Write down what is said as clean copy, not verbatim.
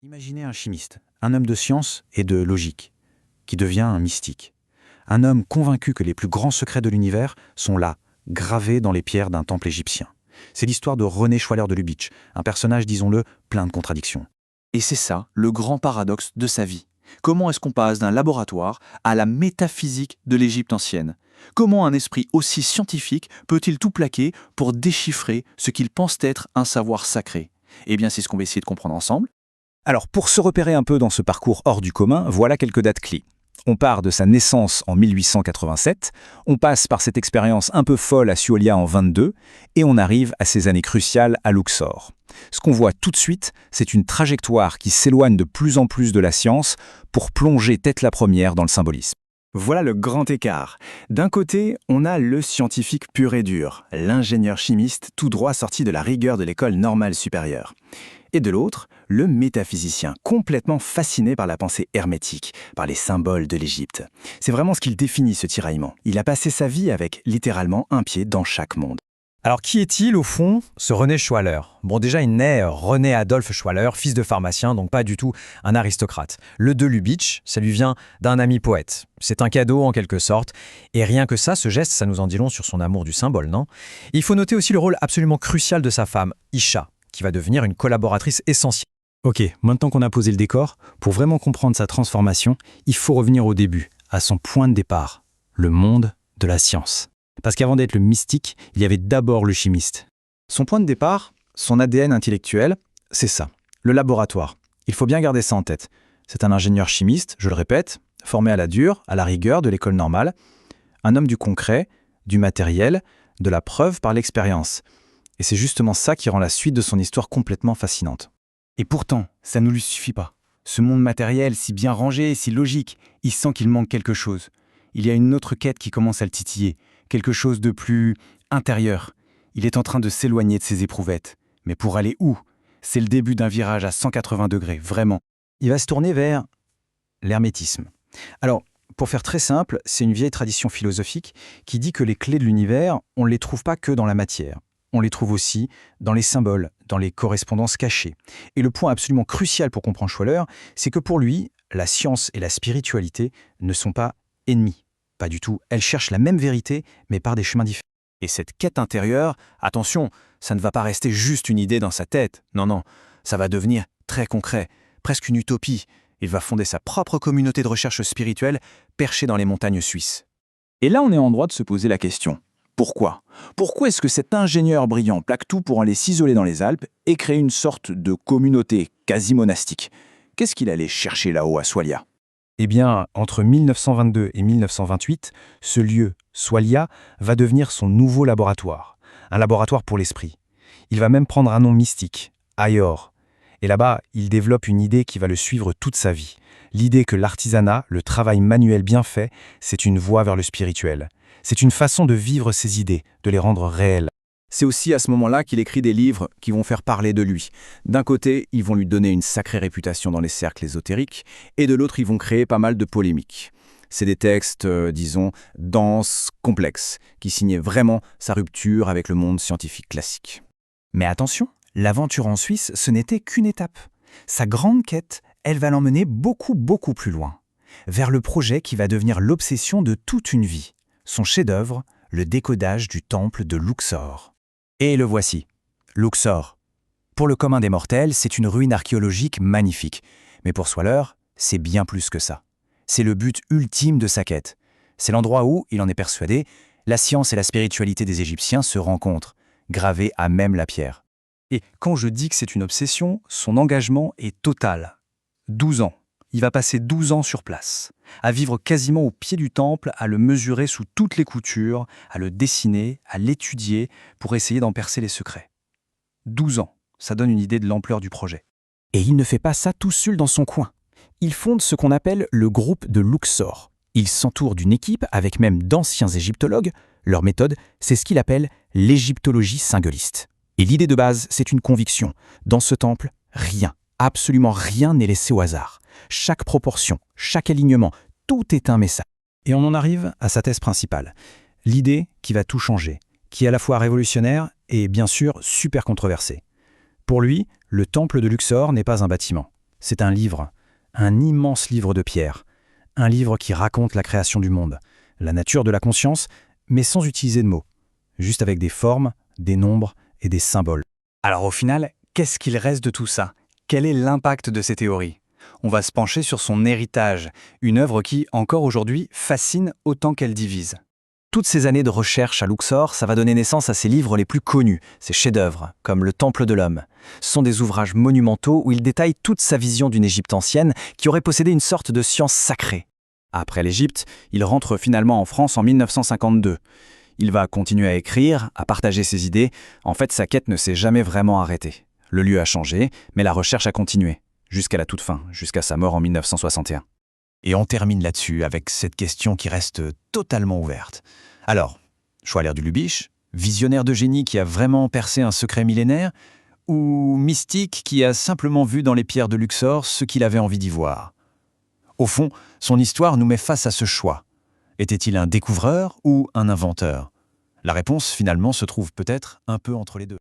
Imaginez un chimiste, un homme de science et de logique, qui devient un mystique. Un homme convaincu que les plus grands secrets de l'univers sont là, gravés dans les pierres d'un temple égyptien. C'est l'histoire de René Schwaller de Lubitsch, un personnage, disons-le, plein de contradictions. Et c'est ça, le grand paradoxe de sa vie. Comment est-ce qu'on passe d'un laboratoire à la métaphysique de l'Égypte ancienne? Comment un esprit aussi scientifique peut-il tout plaquer pour déchiffrer ce qu'il pense être un savoir sacré? Eh bien, c'est ce qu'on va essayer de comprendre ensemble. Alors, pour se repérer un peu dans ce parcours hors du commun, voilà quelques dates clés. On part de sa naissance en 1887, on passe par cette expérience un peu folle à Suolia en 22, et on arrive à ces années cruciales à Luxor. Ce qu'on voit tout de suite, c'est une trajectoire qui s'éloigne de plus en plus de la science pour plonger tête la première dans le symbolisme. Voilà le grand écart. D'un côté, on a le scientifique pur et dur, l'ingénieur chimiste tout droit sorti de la rigueur de l'école normale supérieure. Et de l'autre, le métaphysicien, complètement fasciné par la pensée hermétique, par les symboles de l'Égypte. C'est vraiment ce qu'il définit, ce tiraillement. Il a passé sa vie avec littéralement un pied dans chaque monde. Alors qui est-il au fond, ce René Schwaller? Bon, déjà il naît René Adolphe Schwaller, fils de pharmacien, donc pas du tout un aristocrate. Le de Lubitsch, ça lui vient d'un ami poète. C'est un cadeau en quelque sorte, et rien que ça, ce geste, ça nous en dit long sur son amour du symbole, non? Il faut noter aussi le rôle absolument crucial de sa femme, Isha, qui va devenir une collaboratrice essentielle. Ok, maintenant qu'on a posé le décor, pour vraiment comprendre sa transformation, il faut revenir au début, à son point de départ, le monde de la science. Parce qu'avant d'être le mystique, il y avait d'abord le chimiste. Son point de départ, son ADN intellectuel, c'est ça, le laboratoire. Il faut bien garder ça en tête. C'est un ingénieur chimiste, je le répète, formé à la dure, à la rigueur de l'école normale, un homme du concret, du matériel, de la preuve par l'expérience. Et c'est justement ça qui rend la suite de son histoire complètement fascinante. Et pourtant, ça ne lui suffit pas. Ce monde matériel, si bien rangé, si logique, il sent qu'il manque quelque chose. Il y a une autre quête qui commence à le titiller, quelque chose de plus intérieur. Il est en train de s'éloigner de ses éprouvettes. Mais pour aller où? C'est le début d'un virage à 180 degrés, vraiment. Il va se tourner vers l'hermétisme. Alors, pour faire très simple, c'est une vieille tradition philosophique qui dit que les clés de l'univers, on ne les trouve pas que dans la matière. On les trouve aussi dans les symboles, dans les correspondances cachées. Et le point absolument crucial pour comprendre Schwaller, c'est que pour lui, la science et la spiritualité ne sont pas ennemies. Pas du tout. Elles cherchent la même vérité, mais par des chemins différents. Et cette quête intérieure, attention, ça ne va pas rester juste une idée dans sa tête. Non, non, ça va devenir très concret, presque une utopie. Il va fonder sa propre communauté de recherche spirituelle perchée dans les montagnes suisses. Et là, on est en droit de se poser la question. Pourquoi? Pourquoi est-ce que cet ingénieur brillant plaque tout pour aller s'isoler dans les Alpes et créer une sorte de communauté quasi monastique? Qu'est-ce qu'il allait chercher là-haut à Suolia? Eh bien, entre 1922 et 1928, ce lieu, Suolia, va devenir son nouveau laboratoire. Un laboratoire pour l'esprit. Il va même prendre un nom mystique, Aior. Et là-bas, il développe une idée qui va le suivre toute sa vie. L'idée que l'artisanat, le travail manuel bien fait, c'est une voie vers le spirituel. C'est une façon de vivre ses idées, de les rendre réelles. C'est aussi à ce moment-là qu'il écrit des livres qui vont faire parler de lui. D'un côté, ils vont lui donner une sacrée réputation dans les cercles ésotériques, et de l'autre, ils vont créer pas mal de polémiques. C'est des textes, disons, denses, complexes, qui signaient vraiment sa rupture avec le monde scientifique classique. Mais attention, l'aventure en Suisse, ce n'était qu'une étape. Sa grande quête, elle va l'emmener beaucoup, beaucoup plus loin. Vers le projet qui va devenir l'obsession de toute une vie. Son chef-d'œuvre, le décodage du temple de Luxor. Et le voici, Luxor. Pour le commun des mortels, c'est une ruine archéologique magnifique. Mais pour Schwaller, c'est bien plus que ça. C'est le but ultime de sa quête. C'est l'endroit où, il en est persuadé, la science et la spiritualité des Égyptiens se rencontrent, gravées à même la pierre. Et quand je dis que c'est une obsession, son engagement est total. 12 ans. Il va passer 12 ans sur place, à vivre quasiment au pied du temple, à le mesurer sous toutes les coutures, à le dessiner, à l'étudier, pour essayer d'en percer les secrets. 12 ans, ça donne une idée de l'ampleur du projet. Et il ne fait pas ça tout seul dans son coin. Il fonde ce qu'on appelle le groupe de Luxor. Il s'entoure d'une équipe avec même d'anciens égyptologues. Leur méthode, c'est ce qu'il appelle l'égyptologie symboliste. Et l'idée de base, c'est une conviction. Dans ce temple, rien, absolument rien n'est laissé au hasard. Chaque proportion, chaque alignement, tout est un message. Et on en arrive à sa thèse principale. L'idée qui va tout changer, qui est à la fois révolutionnaire et bien sûr super controversée. Pour lui, le temple de Luxor n'est pas un bâtiment. C'est un livre, un immense livre de pierre. Un livre qui raconte la création du monde, la nature de la conscience, mais sans utiliser de mots. Juste avec des formes, des nombres et des symboles. Alors au final, qu'est-ce qu'il reste de tout ça? Quel est l'impact de ces théories? On va se pencher sur son héritage, une œuvre qui, encore aujourd'hui, fascine autant qu'elle divise. Toutes ces années de recherche à Luxor, ça va donner naissance à ses livres les plus connus, ses chefs-d'œuvre, comme Le Temple de l'Homme. Ce sont des ouvrages monumentaux où il détaille toute sa vision d'une Égypte ancienne qui aurait possédé une sorte de science sacrée. Après l'Égypte, il rentre finalement en France en 1952. Il va continuer à écrire, à partager ses idées. En fait, sa quête ne s'est jamais vraiment arrêtée. Le lieu a changé, mais la recherche a continué, jusqu'à la toute fin, jusqu'à sa mort en 1961. Et on termine là-dessus avec cette question qui reste totalement ouverte. Alors, Schwaller du Lubitsch, visionnaire de génie qui a vraiment percé un secret millénaire, ou mystique qui a simplement vu dans les pierres de Luxor ce qu'il avait envie d'y voir? Au fond, son histoire nous met face à ce choix. Était-il un découvreur ou un inventeur? La réponse, finalement, se trouve peut-être un peu entre les deux.